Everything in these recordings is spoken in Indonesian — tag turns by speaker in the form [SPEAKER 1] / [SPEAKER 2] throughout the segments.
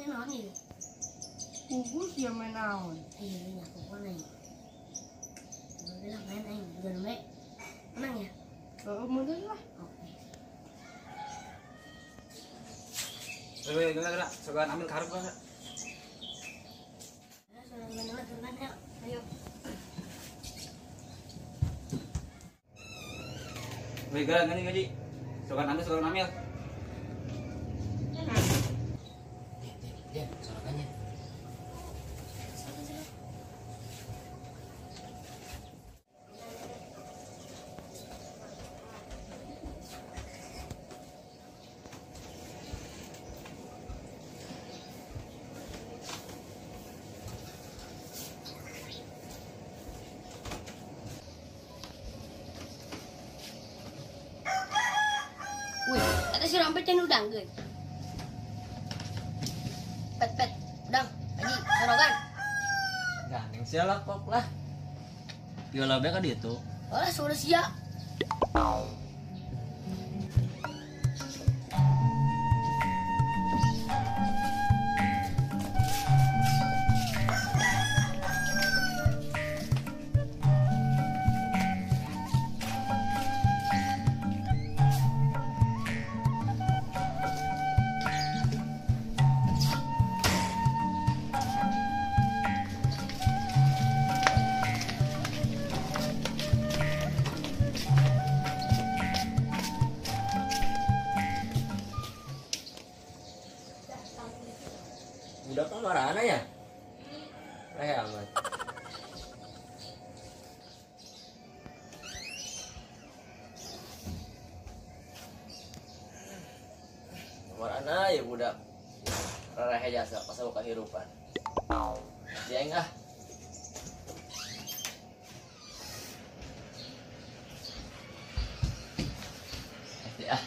[SPEAKER 1] Cái nó gì?
[SPEAKER 2] Bungkus ya main naon?
[SPEAKER 1] Iya ini aku mana ya? Gue bilang main aja udah nembek. Menang ya?
[SPEAKER 2] Mudah lah.
[SPEAKER 1] Oke.
[SPEAKER 3] Gerak, sekarang ambil karung kan?
[SPEAKER 1] Sudah ya. Ayo.
[SPEAKER 3] Gerak gini gaji. Sekarang ambil.
[SPEAKER 1] Dia sorokannya. Wih, kata si rompet yang udang gue. Pet, udang, lagi sorokan.
[SPEAKER 4] Gandeng siapa kok lah. Biolabnya kan itu.
[SPEAKER 1] Oh lah, sudah siap.
[SPEAKER 4] Udah kan marana ya? Amat. Marana ya budak. Rehe jasa pasal kehidupan. Dia enggak. Ya.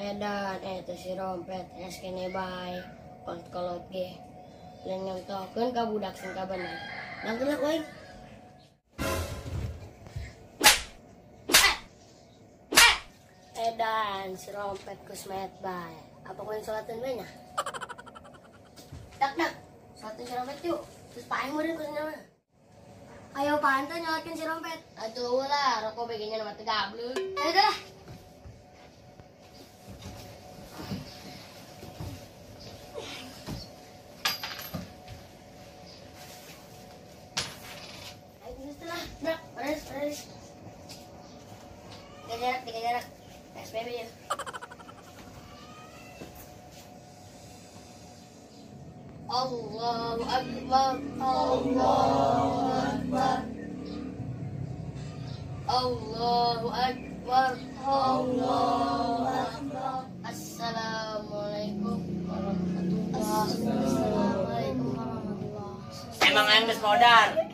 [SPEAKER 1] Edan, itu si rompet, es kene bay, kolot ge, yang nyontokeun ka budak sing kabener. Dan geuleuh euy. Edan, si rompet kusmet bay. Apa kowe salatin we nya? Dak, salatin si rompet yuk. Terus paeng meureun kusnya mah. Ayo pantai nyolatin si rompet. Atuh lah, rokok begini nama tegablek. Ayo dah. Baris. Tiga jarak. SPB ya. Allahu Akbar. Assalamualaikum warahmatullahi wabarakatuh.
[SPEAKER 4] Emang yang modal.